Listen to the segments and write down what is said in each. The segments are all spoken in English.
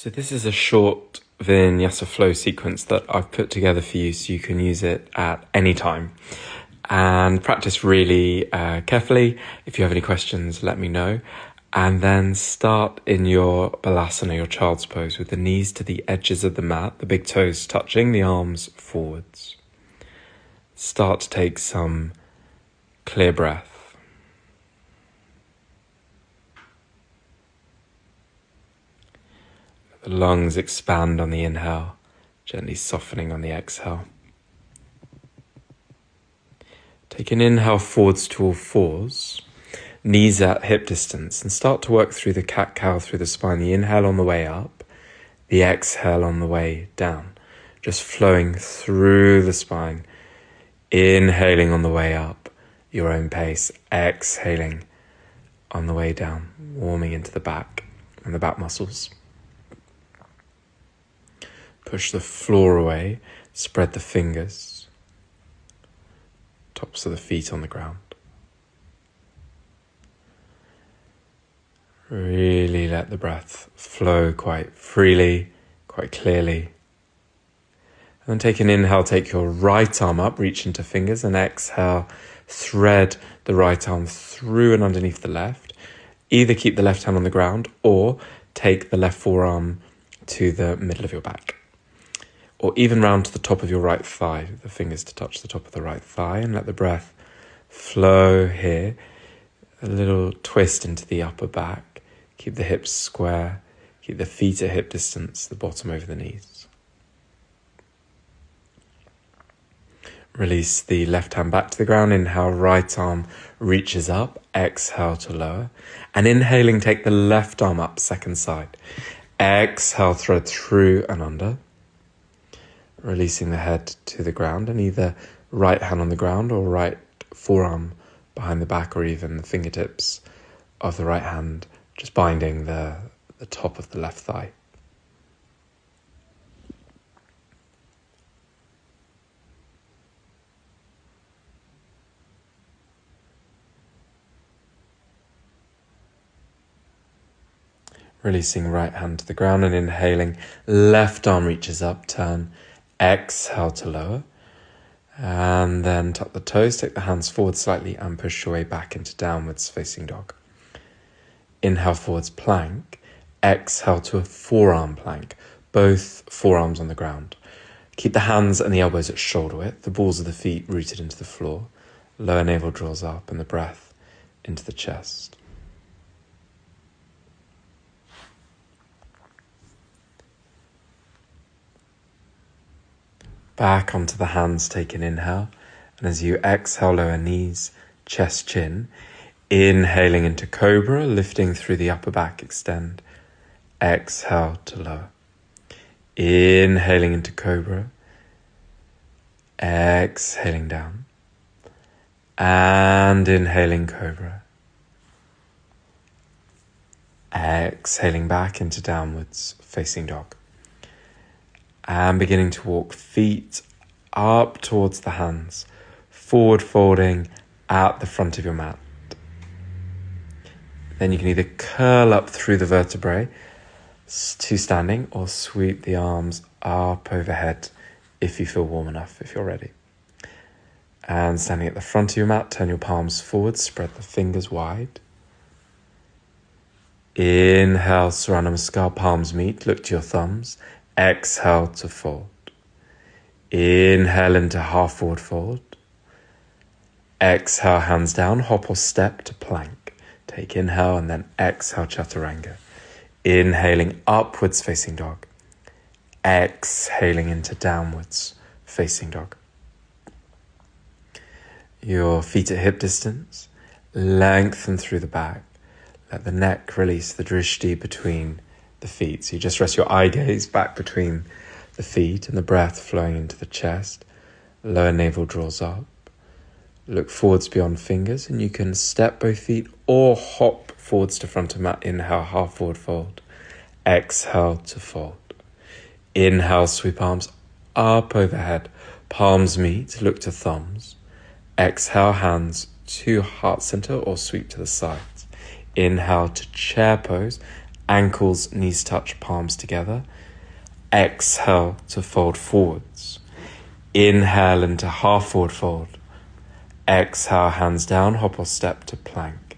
So this is a short Vinyasa flow sequence that I've put together for you so you can use it at any time. And practice really carefully. If you have any questions, let me know. And then start in your Balasana, your child's pose, with the knees to the edges of the mat, the big toes touching, the arms forwards. Start to take some clear breath. The lungs expand on the inhale, gently softening on the exhale. Take an inhale forwards to all fours, knees at hip distance, and start to work through the cat-cow through the spine. The inhale on the way up, the exhale on the way down, just flowing through the spine. Inhaling on the way up, your own pace. Exhaling on the way down, warming into the back and the back muscles. Push the floor away, spread the fingers, tops of the feet on the ground. Really let the breath flow quite freely, quite clearly. And then take an inhale, take your right arm up, reach into fingers, and exhale, thread the right arm through and underneath the left. Either keep the left hand on the ground or take the left forearm to the middle of your back. Or even round to the top of your right thigh, the fingers to touch the top of the right thigh, and let the breath flow here. A little twist into the upper back. Keep the hips square. Keep the feet at hip distance, the bottom over the knees. Release the left hand back to the ground. Inhale, right arm reaches up. Exhale to lower. And inhaling, take the left arm up, second side. Exhale, thread through and under. Releasing the head to the ground, and either right hand on the ground or right forearm behind the back, or even the fingertips of the right hand just binding the top of the left thigh. Releasing right hand to the ground and inhaling, left arm reaches up, turn. Exhale to lower, and then tuck the toes, take the hands forward slightly and push your way back into downwards facing dog. Inhale forwards plank, exhale to a forearm plank, both forearms on the ground. Keep the hands and the elbows at shoulder width, the balls of the feet rooted into the floor, lower navel draws up and the breath into the chest. Back onto the hands, take an inhale. And as you exhale, lower knees, chest, chin. Inhaling into cobra, lifting through the upper back, extend. Exhale to lower. Inhaling into cobra. Exhaling down. And inhaling cobra. Exhaling back into downwards facing dog. And beginning to walk feet up towards the hands, forward folding out the front of your mat. Then you can either curl up through the vertebrae to standing or sweep the arms up overhead if you feel warm enough, if you're ready. And standing at the front of your mat, turn your palms forward, spread the fingers wide. Inhale, Surya Namaskar, palms meet, look to your thumbs. Exhale to fold. Inhale into half forward fold. Exhale, hands down, hop or step to plank. Take inhale and then exhale, chaturanga. Inhaling upwards facing dog. Exhaling into downwards facing dog. Your feet at hip distance. Lengthen through the back. Let the neck release the drishti between the feet. So you just rest your eye gaze back between the feet and the breath flowing into the chest. Lower navel draws up. Look forwards beyond fingers, and you can step both feet or hop forwards to front of mat. Inhale, half forward fold. Exhale to fold. Inhale, sweep arms up overhead. Palms meet, look to thumbs. Exhale, hands to heart center or sweep to the sides. Inhale to chair pose. Ankles, knees touch, palms together. Exhale to fold forwards. Inhale into half forward fold. Exhale, hands down, hop or step to plank.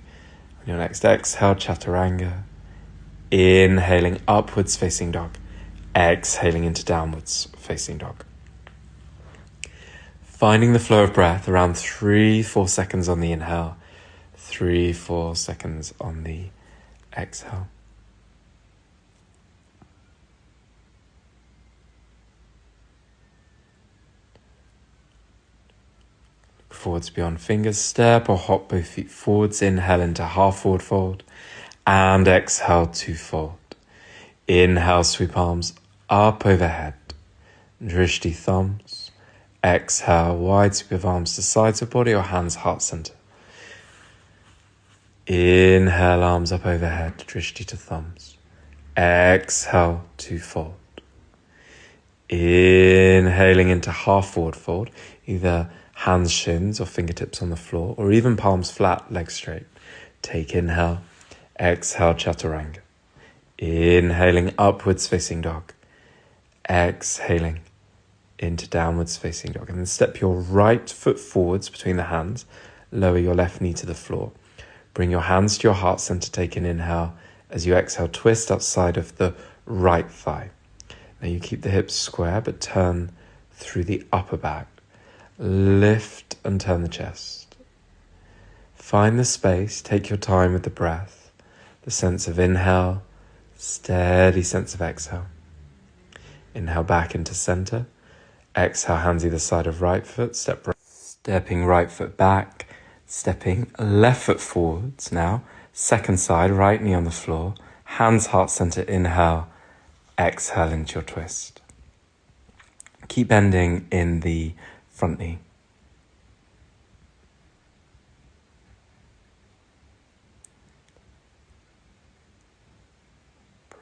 On your next exhale, chaturanga. Inhaling upwards facing dog. Exhaling into downwards facing dog. Finding the flow of breath around 3-4 seconds on the inhale, 3-4 seconds on the exhale. Forwards beyond fingers, step or hop both feet forwards. Inhale into half forward fold and exhale to fold. Inhale, sweep arms up overhead. Drishti thumbs. Exhale, wide sweep of arms to sides of body or hands heart center. Inhale, arms up overhead, drishti to thumbs. Exhale to fold. Inhaling into half forward fold, either hands, shins, or fingertips on the floor, or even palms flat, legs straight. Take inhale, exhale, chaturanga. Inhaling upwards facing dog. Exhaling into downwards facing dog. And then step your right foot forwards between the hands. Lower your left knee to the floor. Bring your hands to your heart center. Take an inhale. As you exhale, twist outside of the right thigh. Now you keep the hips square, but turn through the upper back. Lift and turn the chest. Find the space. Take your time with the breath. The sense of inhale, steady sense of exhale. Inhale back into center. Exhale, hands either side of right foot. Stepping right foot back. Stepping left foot forwards now. Second side, right knee on the floor. Hands heart center. Inhale. Exhale into your twist. Keep bending in the front knee.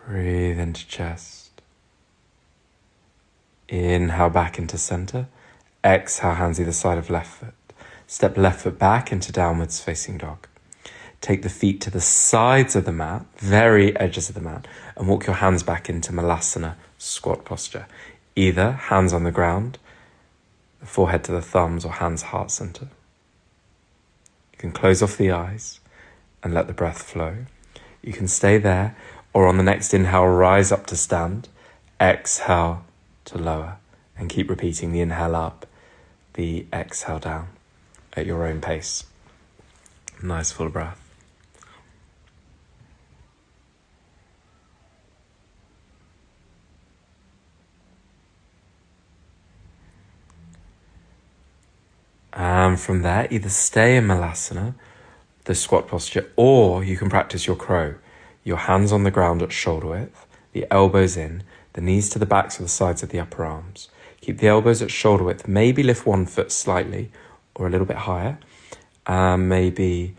Breathe into chest. Inhale back into center. Exhale, hands either side of left foot. Step left foot back into downwards facing dog. Take the feet to the sides of the mat, very edges of the mat, and walk your hands back into Malasana squat posture. Either hands on the ground, the forehead to the thumbs, or hands heart center. You can close off the eyes and let the breath flow. You can stay there, or on the next inhale, rise up to stand. Exhale to lower, and keep repeating the inhale up, the exhale down at your own pace. Nice full breath. And from there, either stay in Malasana, the squat posture, or you can practice your crow. Your hands on the ground at shoulder width, the elbows in, the knees to the backs or the sides of the upper arms. Keep the elbows at shoulder width. Maybe lift one foot slightly or a little bit higher. Maybe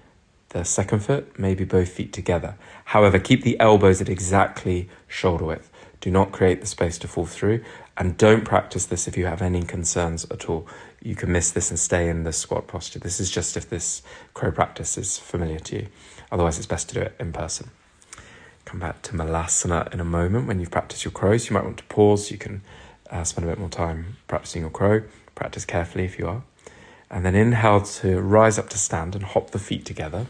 the second foot, maybe both feet together. However, keep the elbows at exactly shoulder width. Do not create the space to fall through, and don't practice this if you have any concerns at all. You can miss this and stay in the squat posture. This is just if this crow practice is familiar to you. Otherwise, it's best to do it in person. Come back to Malasana in a moment. When you've practiced your crows, you might want to pause. You can spend a bit more time practicing your crow. Practice carefully if you are. And then inhale to rise up to stand and hop the feet together.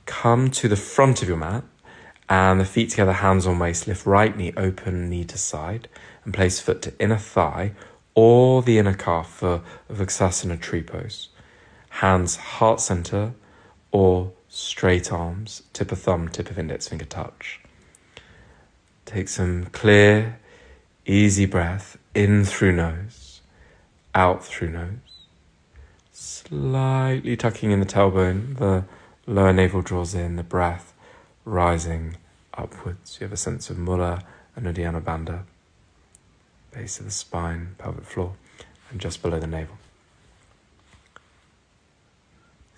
Come to the front of your mat and the feet together, hands on waist. Lift right knee, open knee to side, and place foot to inner thigh or the inner calf for Vrksasana tree pose. Hands heart center or straight arms, tip of thumb, tip of index finger touch. Take some clear, easy breath in through nose, out through nose. Slightly tucking in the tailbone, the lower navel draws in, the breath rising upwards. You have a sense of Mula and Uddiyana Bandha, base of the spine, pelvic floor, and just below the navel.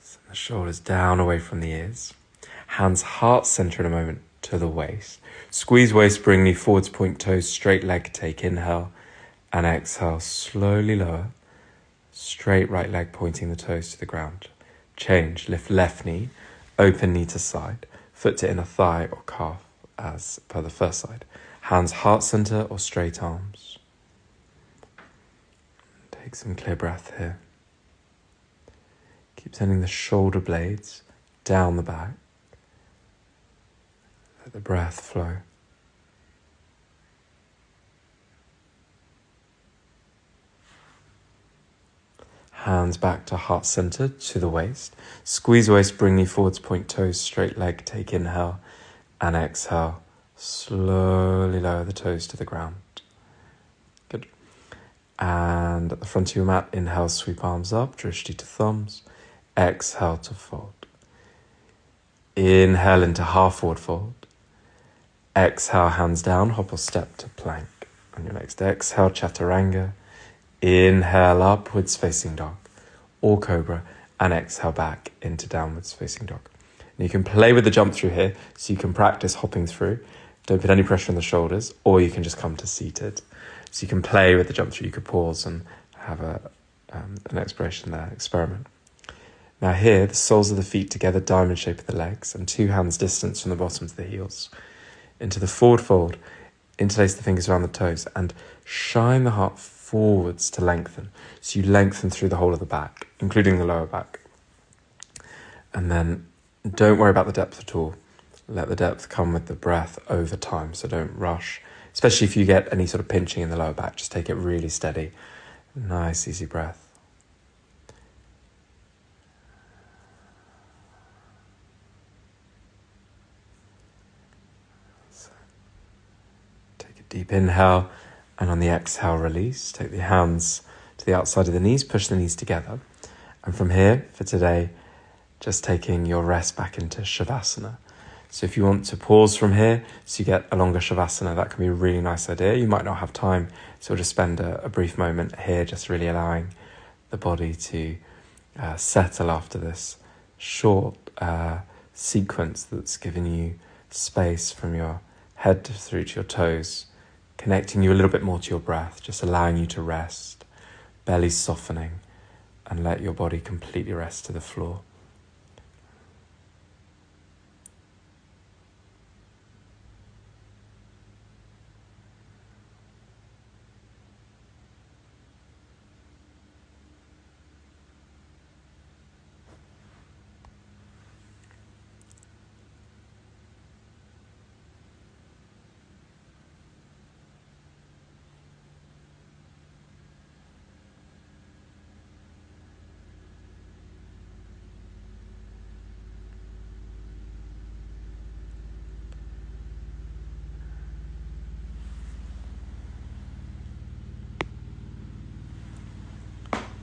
Send the shoulders down away from the ears. Hands heart center in a moment to the waist. Squeeze waist, bring knee forwards, point toes, straight leg, take inhale, and exhale, slowly lower. Straight right leg pointing the toes to the ground. Change, lift left knee, open knee to side, foot to inner thigh or calf, as per the first side. Hands heart center or straight arms. Take some clear breath here. Keep sending the shoulder blades down the back. Let the breath flow. Hands back to heart center, to the waist. Squeeze waist, bring knee forwards, point toes, straight leg. Take inhale and exhale. Slowly lower the toes to the ground. Good. And at the front of your mat, inhale, sweep arms up, drishti to thumbs. Exhale to fold. Inhale into half forward fold. Exhale, hands down, hop or step to plank. On your next exhale, chaturanga. Inhale, upwards facing dog or cobra, and exhale back into downwards facing dog. And you can play with the jump through here, so you can practice hopping through. Don't put any pressure on the shoulders, or you can just come to seated. So you can play with the jump through. You could pause and have an exploration there, experiment. Now here, the soles of the feet together, diamond shape of the legs, and 2 hands distance from the bottom to the heels. Into the forward fold, interlace the fingers around the toes, and shine the heart forwards to lengthen. So you lengthen through the whole of the back, including the lower back. And then don't worry about the depth at all. Let the depth come with the breath over time, so don't rush. Especially if you get any sort of pinching in the lower back, just take it really steady. Nice, easy breath. So, take a deep inhale. And on the exhale, release. Take the hands to the outside of the knees, push the knees together. And from here, for today, just taking your rest back into Shavasana. So if you want to pause from here, so you get a longer Shavasana, that can be a really nice idea. You might not have time, so we'll just spend a brief moment here, just really allowing the body to settle after this short sequence that's given you space from your head through to your toes, connecting you a little bit more to your breath, just allowing you to rest, belly softening, and let your body completely rest to the floor.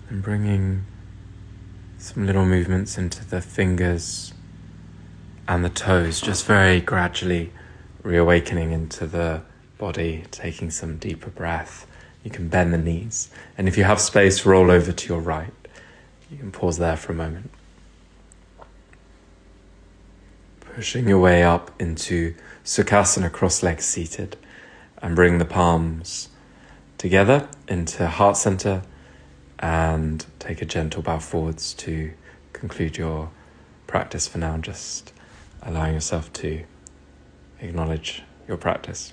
And bringing some little movements into the fingers and the toes, just very gradually reawakening into the body, taking some deeper breath. You can bend the knees, and if you have space, roll over to your right. You can pause there for a moment. Pushing your way up into Sukhasana, cross-legged seated, and bring the palms together into heart center, and take a gentle bow forwards to conclude your practice for now, just allowing yourself to acknowledge your practice.